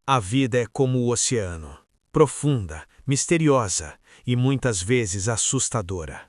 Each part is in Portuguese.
A vida é como o oceano, profunda, misteriosa e muitas vezes assustadora.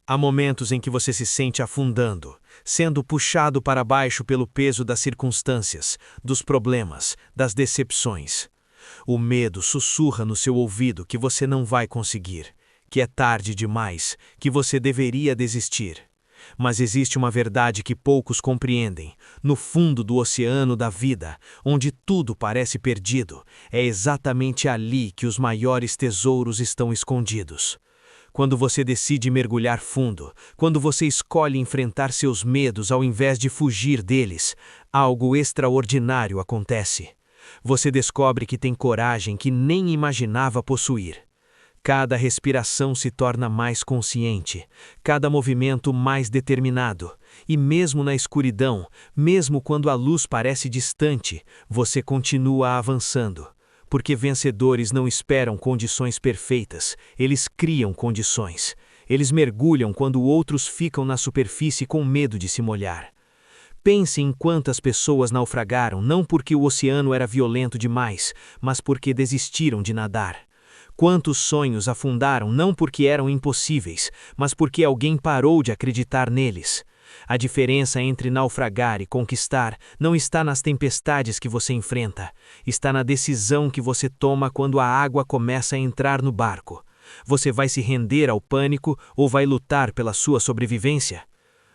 Há momentos em que você se sente afundando, sendo puxado para baixo pelo peso das circunstâncias, dos problemas, das decepções. O medo sussurra no seu ouvido que você não vai conseguir, que é tarde demais, que você deveria desistir. Mas existe uma verdade que poucos compreendem. No fundo do oceano da vida, onde tudo parece perdido, é exatamente ali que os maiores tesouros estão escondidos. Quando você decide mergulhar fundo, quando você escolhe enfrentar seus medos ao invés de fugir deles, algo extraordinário acontece. Você descobre que tem coragem que nem imaginava possuir. Cada respiração se torna mais consciente, cada movimento mais determinado, e mesmo na escuridão, mesmo quando a luz parece distante, você continua avançando. Porque vencedores não esperam condições perfeitas, eles criam condições. Eles mergulham quando outros ficam na superfície com medo de se molhar. Pense em quantas pessoas naufragaram não porque o oceano era violento demais, mas porque desistiram de nadar. Quantos sonhos afundaram não porque eram impossíveis, mas porque alguém parou de acreditar neles. A diferença entre naufragar e conquistar não está nas tempestades que você enfrenta, está na decisão que você toma quando a água começa a entrar no barco. Você vai se render ao pânico ou vai lutar pela sua sobrevivência?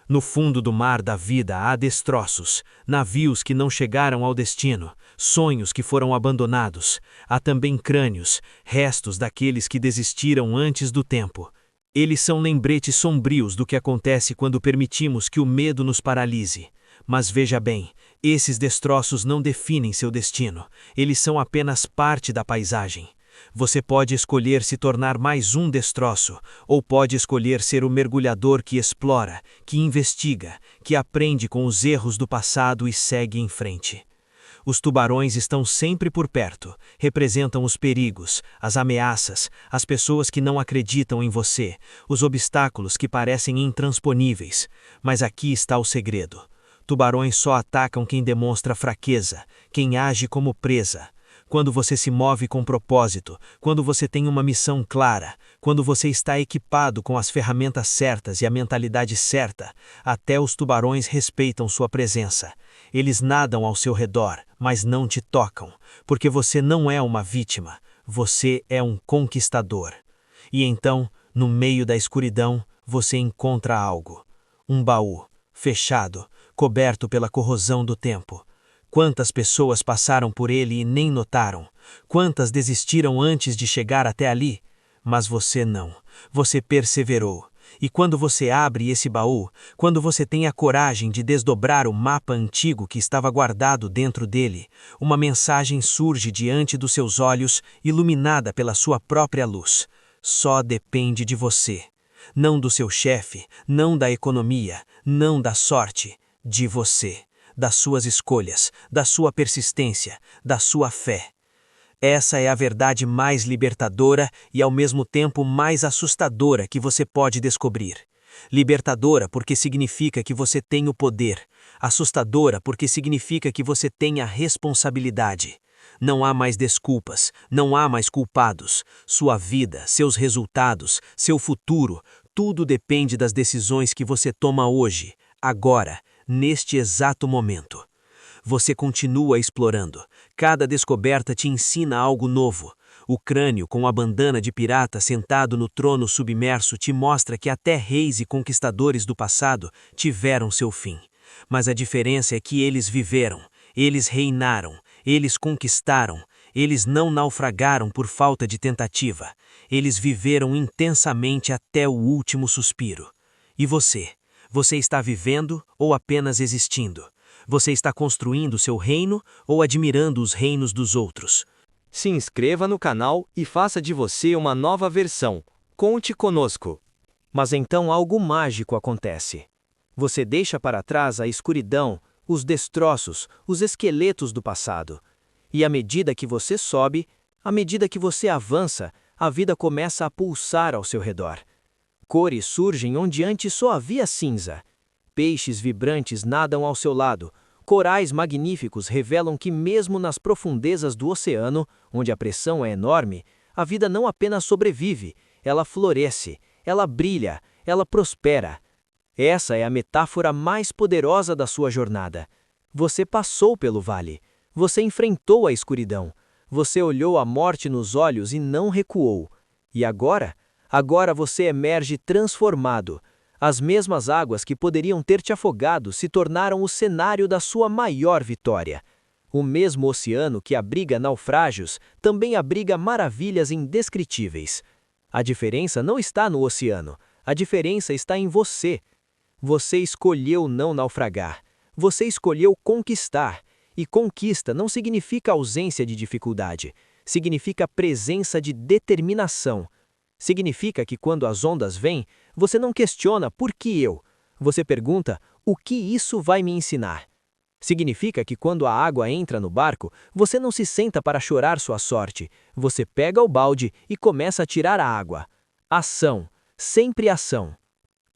No fundo do mar da vida há destroços, navios que não chegaram ao destino, sonhos que foram abandonados. Há também crânios, restos daqueles que desistiram antes do tempo. Eles são lembretes sombrios do que acontece quando permitimos que o medo nos paralise. Mas veja bem, esses destroços não definem seu destino, eles são apenas parte da paisagem. Você pode escolher se tornar mais um destroço, ou pode escolher ser o mergulhador que explora, que investiga, que aprende com os erros do passado e segue em frente. Os tubarões estão sempre por perto, representam os perigos, as ameaças, as pessoas que não acreditam em você, os obstáculos que parecem intransponíveis. Mas aqui está o segredo. Tubarões só atacam quem demonstra fraqueza, quem age como presa. Quando você se move com propósito, quando você tem uma missão clara, quando você está equipado com as ferramentas certas e a mentalidade certa, até os tubarões respeitam sua presença. Eles nadam ao seu redor, mas não te tocam, porque você não é uma vítima, você é um conquistador. E então, no meio da escuridão, você encontra algo. Um baú, fechado, coberto pela corrosão do tempo. Quantas pessoas passaram por ele e nem notaram? Quantas desistiram antes de chegar até ali? Mas você não. Você perseverou. E quando você abre esse baú, quando você tem a coragem de desdobrar o mapa antigo que estava guardado dentro dele, uma mensagem surge diante dos seus olhos, iluminada pela sua própria luz. Só depende de você. Não do seu chefe, não da economia, não da sorte, de você. Das suas escolhas, da sua persistência, da sua fé. Essa é a verdade mais libertadora e ao mesmo tempo mais assustadora que você pode descobrir. Libertadora porque significa que você tem o poder, assustadora porque significa que você tem a responsabilidade. Não há mais desculpas, não há mais culpados. Sua vida, seus resultados, seu futuro, tudo depende das decisões que você toma hoje, agora, neste exato momento. Você continua explorando. Cada descoberta te ensina algo novo. O crânio com a bandana de pirata sentado no trono submerso te mostra que até reis e conquistadores do passado tiveram seu fim. Mas a diferença é que eles viveram, eles reinaram, eles conquistaram, eles não naufragaram por falta de tentativa. Eles viveram intensamente até o último suspiro. E você? Você está vivendo ou apenas existindo? Você está construindo seu reino ou admirando os reinos dos outros? Se inscreva no canal e faça de você uma nova versão. Conte conosco. Mas então algo mágico acontece. Você deixa para trás a escuridão, os destroços, os esqueletos do passado. E à medida que você sobe, à medida que você avança, a vida começa a pulsar ao seu redor. Cores surgem onde antes só havia cinza. Peixes vibrantes nadam ao seu lado. Corais magníficos revelam que mesmo nas profundezas do oceano, onde a pressão é enorme, a vida não apenas sobrevive, ela floresce, ela brilha, ela prospera. Essa é a metáfora mais poderosa da sua jornada. Você passou pelo vale, você enfrentou a escuridão, você olhou a morte nos olhos e não recuou. E agora? Agora você emerge transformado. As mesmas águas que poderiam ter te afogado se tornaram o cenário da sua maior vitória. O mesmo oceano que abriga naufrágios também abriga maravilhas indescritíveis. A diferença não está no oceano, a diferença está em você. Você escolheu não naufragar, você escolheu conquistar. E conquista não significa ausência de dificuldade, significa presença de determinação. Significa que quando as ondas vêm, você não questiona por que eu. Você pergunta, o que isso vai me ensinar? Significa que quando a água entra no barco, você não se senta para chorar sua sorte. Você pega o balde e começa a tirar a água. Ação, sempre ação.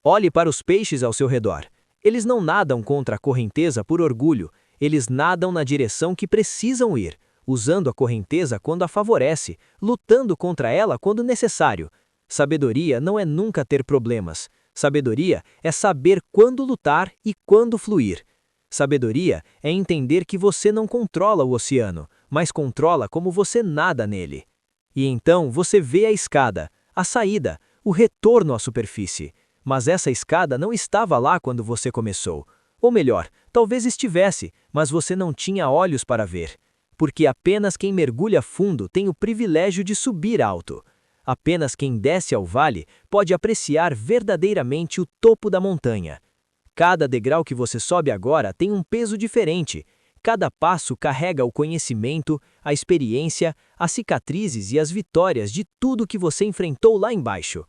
Olhe para os peixes ao seu redor. Eles não nadam contra a correnteza por orgulho, eles nadam na direção que precisam ir, usando a correnteza quando a favorece, lutando contra ela quando necessário. Sabedoria não é nunca ter problemas. Sabedoria é saber quando lutar e quando fluir. Sabedoria é entender que você não controla o oceano, mas controla como você nada nele. E então você vê a escada, a saída, o retorno à superfície. Mas essa escada não estava lá quando você começou. Ou melhor, talvez estivesse, mas você não tinha olhos para ver. Porque apenas quem mergulha fundo tem o privilégio de subir alto. Apenas quem desce ao vale pode apreciar verdadeiramente o topo da montanha. Cada degrau que você sobe agora tem um peso diferente. Cada passo carrega o conhecimento, a experiência, as cicatrizes e as vitórias de tudo que você enfrentou lá embaixo.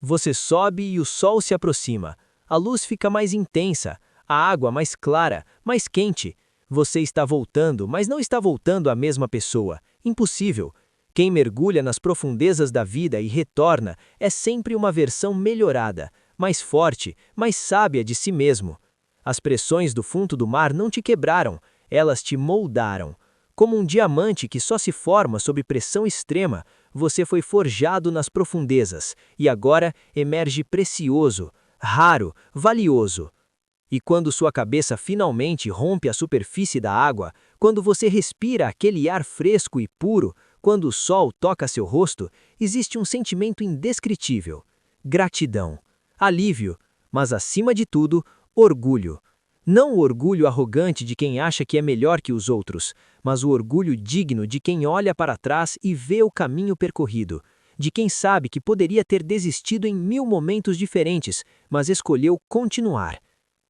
Você sobe e o sol se aproxima. A luz fica mais intensa, a água mais clara, mais quente. Você está voltando, mas não está voltando a mesma pessoa. Impossível. Quem mergulha nas profundezas da vida e retorna é sempre uma versão melhorada, mais forte, mais sábia de si mesmo. As pressões do fundo do mar não te quebraram, elas te moldaram. Como um diamante que só se forma sob pressão extrema, você foi forjado nas profundezas e agora emerge precioso, raro, valioso. E quando sua cabeça finalmente rompe a superfície da água, quando você respira aquele ar fresco e puro, quando o sol toca seu rosto, existe um sentimento indescritível. Gratidão, alívio, mas acima de tudo, orgulho. Não o orgulho arrogante de quem acha que é melhor que os outros, mas o orgulho digno de quem olha para trás e vê o caminho percorrido, de quem sabe que poderia ter desistido em 1000 momentos diferentes, mas escolheu continuar.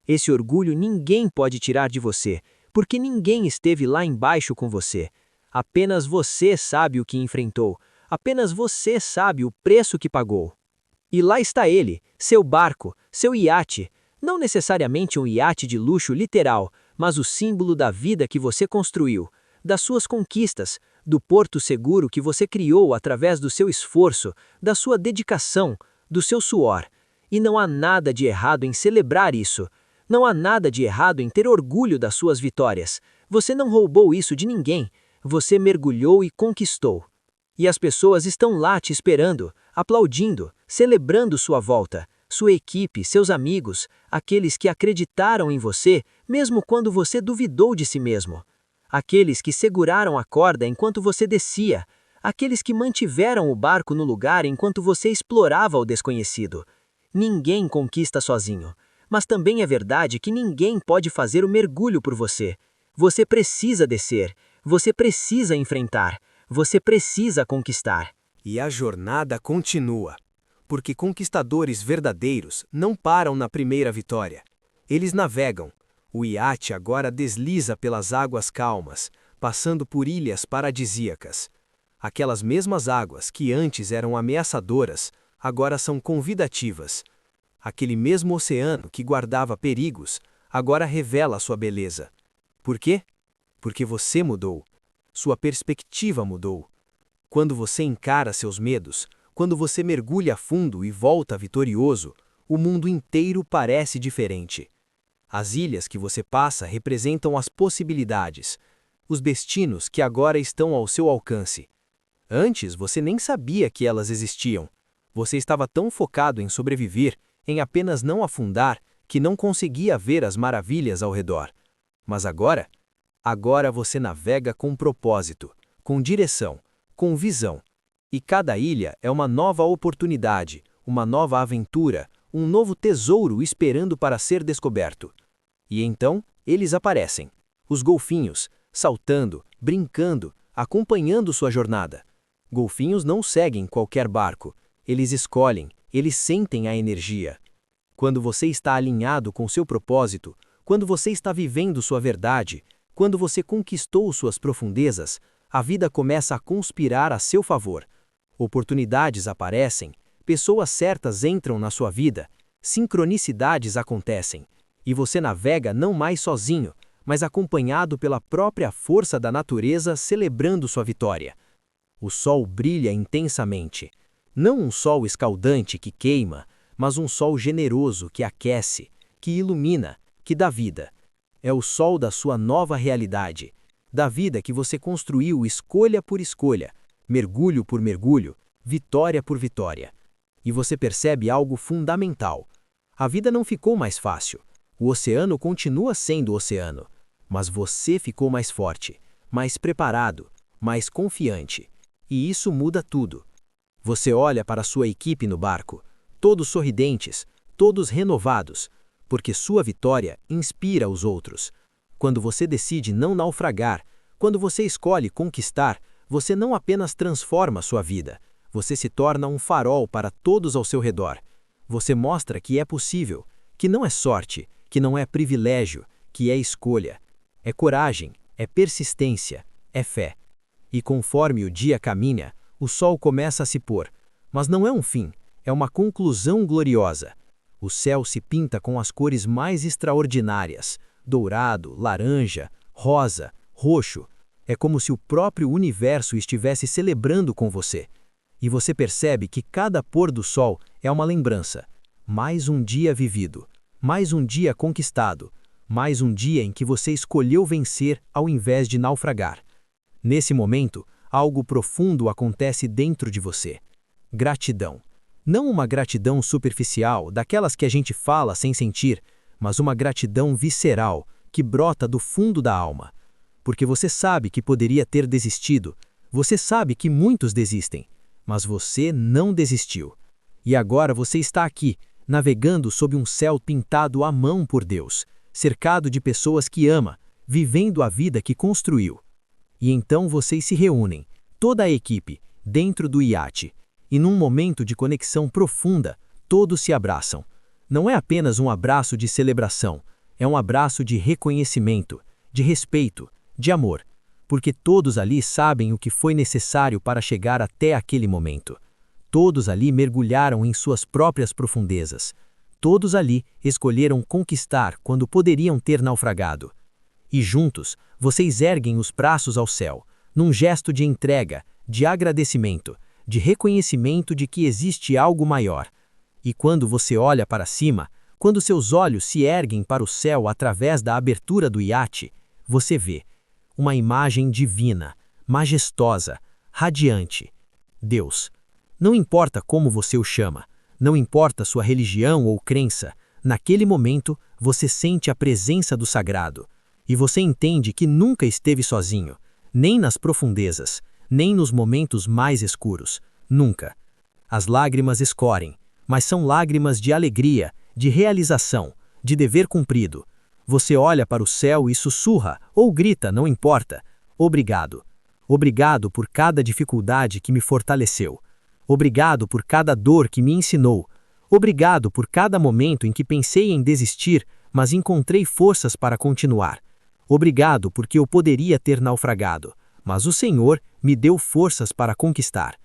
Esse orgulho ninguém pode tirar de você, porque ninguém esteve lá embaixo com você. Apenas você sabe o que enfrentou, apenas você sabe o preço que pagou. E lá está ele, seu barco, seu iate. Não necessariamente um iate de luxo literal, mas o símbolo da vida que você construiu, das suas conquistas, do porto seguro que você criou através do seu esforço, da sua dedicação, do seu suor. E não há nada de errado em celebrar isso. Não há nada de errado em ter orgulho das suas vitórias. Você não roubou isso de ninguém. Você mergulhou e conquistou. E as pessoas estão lá te esperando, aplaudindo, celebrando sua volta. Sua equipe, seus amigos, aqueles que acreditaram em você, mesmo quando você duvidou de si mesmo. Aqueles que seguraram a corda enquanto você descia. Aqueles que mantiveram o barco no lugar enquanto você explorava o desconhecido. Ninguém conquista sozinho. Mas também é verdade que ninguém pode fazer o mergulho por você. Você precisa descer. Você precisa enfrentar. Você precisa conquistar. E a jornada continua. Porque conquistadores verdadeiros não param na primeira vitória. Eles navegam. O iate agora desliza pelas águas calmas, passando por ilhas paradisíacas. Aquelas mesmas águas que antes eram ameaçadoras, agora são convidativas. Aquele mesmo oceano que guardava perigos, agora revela sua beleza. Por quê? Porque você mudou. Sua perspectiva mudou. Quando você encara seus medos, quando você mergulha fundo e volta vitorioso, o mundo inteiro parece diferente. As ilhas que você passa representam as possibilidades, os destinos que agora estão ao seu alcance. Antes você nem sabia que elas existiam. Você estava tão focado em sobreviver, em apenas não afundar, que não conseguia ver as maravilhas ao redor. Mas agora você navega com propósito, com direção, com visão. E cada ilha é uma nova oportunidade, uma nova aventura, um novo tesouro esperando para ser descoberto. E então, eles aparecem. Os golfinhos, saltando, brincando, acompanhando sua jornada. Golfinhos não seguem qualquer barco. Eles escolhem, eles sentem a energia. Quando você está alinhado com seu propósito, quando você está vivendo sua verdade, quando você conquistou suas profundezas, a vida começa a conspirar a seu favor. Oportunidades aparecem, pessoas certas entram na sua vida, sincronicidades acontecem, e você navega não mais sozinho, mas acompanhado pela própria força da natureza celebrando sua vitória. O sol brilha intensamente. Não um sol escaldante que queima, mas um sol generoso que aquece, que ilumina, que dá vida. É o sol da sua nova realidade, da vida que você construiu escolha por escolha, mergulho por mergulho, vitória por vitória. E você percebe algo fundamental. A vida não ficou mais fácil. O oceano continua sendo oceano, mas você ficou mais forte, mais preparado, mais confiante. E isso muda tudo. Você olha para sua equipe no barco, todos sorridentes, todos renovados, porque sua vitória inspira os outros. Quando você decide não naufragar, quando você escolhe conquistar, você não apenas transforma sua vida, você se torna um farol para todos ao seu redor. Você mostra que é possível, que não é sorte, que não é privilégio, que é escolha. É coragem, é persistência, é fé. E conforme o dia caminha, o sol começa a se pôr, mas não é um fim, é uma conclusão gloriosa. O céu se pinta com as cores mais extraordinárias, dourado, laranja, rosa, roxo. É como se o próprio universo estivesse celebrando com você. E você percebe que cada pôr do sol é uma lembrança. Mais um dia vivido, mais um dia conquistado, mais um dia em que você escolheu vencer ao invés de naufragar. Nesse momento, algo profundo acontece dentro de você. Gratidão. Não uma gratidão superficial, daquelas que a gente fala sem sentir, mas uma gratidão visceral, que brota do fundo da alma. Porque você sabe que poderia ter desistido, você sabe que muitos desistem, mas você não desistiu. E agora você está aqui, navegando sob um céu pintado à mão por Deus, cercado de pessoas que ama, vivendo a vida que construiu. E então vocês se reúnem, toda a equipe, dentro do iate, e num momento de conexão profunda, todos se abraçam. Não é apenas um abraço de celebração, é um abraço de reconhecimento, de respeito, de amor, porque todos ali sabem o que foi necessário para chegar até aquele momento. Todos ali mergulharam em suas próprias profundezas. Todos ali escolheram conquistar quando poderiam ter naufragado. E juntos, vocês erguem os braços ao céu, num gesto de entrega, de agradecimento, de reconhecimento de que existe algo maior. E quando você olha para cima, quando seus olhos se erguem para o céu através da abertura do iate, você vê uma imagem divina, majestosa, radiante. Deus. Não importa como você o chama, não importa sua religião ou crença, naquele momento você sente a presença do sagrado. E você entende que nunca esteve sozinho, nem nas profundezas, nem nos momentos mais escuros. Nunca. As lágrimas escorrem, mas são lágrimas de alegria, de realização, de dever cumprido. Você olha para o céu e sussurra, ou grita, não importa. Obrigado. Obrigado por cada dificuldade que me fortaleceu. Obrigado por cada dor que me ensinou. Obrigado por cada momento em que pensei em desistir, mas encontrei forças para continuar. Obrigado porque eu poderia ter naufragado, mas o Senhor me deu forças para conquistar.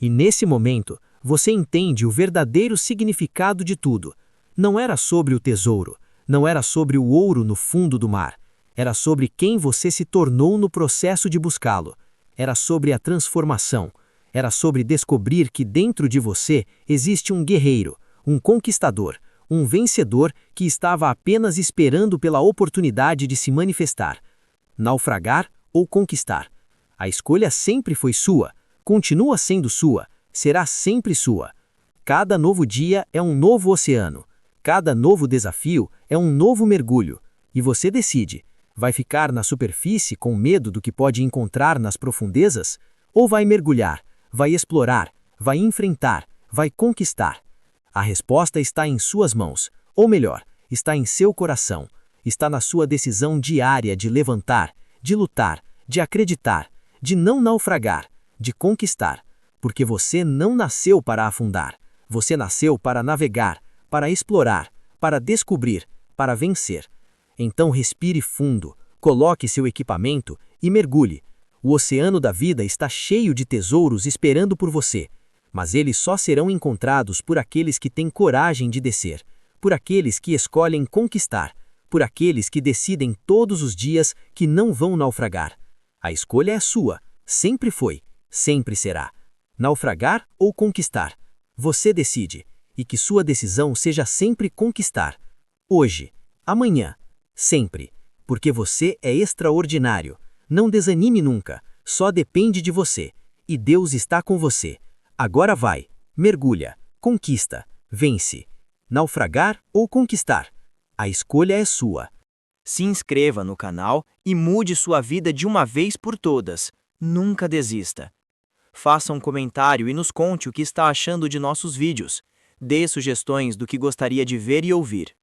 E nesse momento, você entende o verdadeiro significado de tudo. Não era sobre o tesouro, não era sobre o ouro no fundo do mar. Era sobre quem você se tornou no processo de buscá-lo. Era sobre a transformação. Era sobre descobrir que dentro de você existe um guerreiro, um conquistador, um vencedor que estava apenas esperando pela oportunidade de se manifestar. Naufragar ou conquistar. A escolha sempre foi sua, continua sendo sua, será sempre sua. Cada novo dia é um novo oceano. Cada novo desafio é um novo mergulho. E você decide: vai ficar na superfície com medo do que pode encontrar nas profundezas? Ou vai mergulhar, vai explorar, vai enfrentar, vai conquistar? A resposta está em suas mãos, ou melhor, está em seu coração. Está na sua decisão diária de levantar, de lutar, de acreditar, de não naufragar, de conquistar. Porque você não nasceu para afundar. Você nasceu para navegar, para explorar, para descobrir, para vencer. Então respire fundo, coloque seu equipamento e mergulhe. O oceano da vida está cheio de tesouros esperando por você, mas eles só serão encontrados por aqueles que têm coragem de descer, por aqueles que escolhem conquistar, por aqueles que decidem todos os dias que não vão naufragar. A escolha é sua, sempre foi, sempre será. Naufragar ou conquistar? Você decide, e que sua decisão seja sempre conquistar. Hoje, amanhã, sempre, porque você é extraordinário. Não desanime nunca, só depende de você, e Deus está com você. Agora vai, mergulha, conquista, vence. Naufragar ou conquistar? A escolha é sua. Se inscreva no canal e mude sua vida de uma vez por todas. Nunca desista. Faça um comentário e nos conte o que está achando de nossos vídeos. Dê sugestões do que gostaria de ver e ouvir.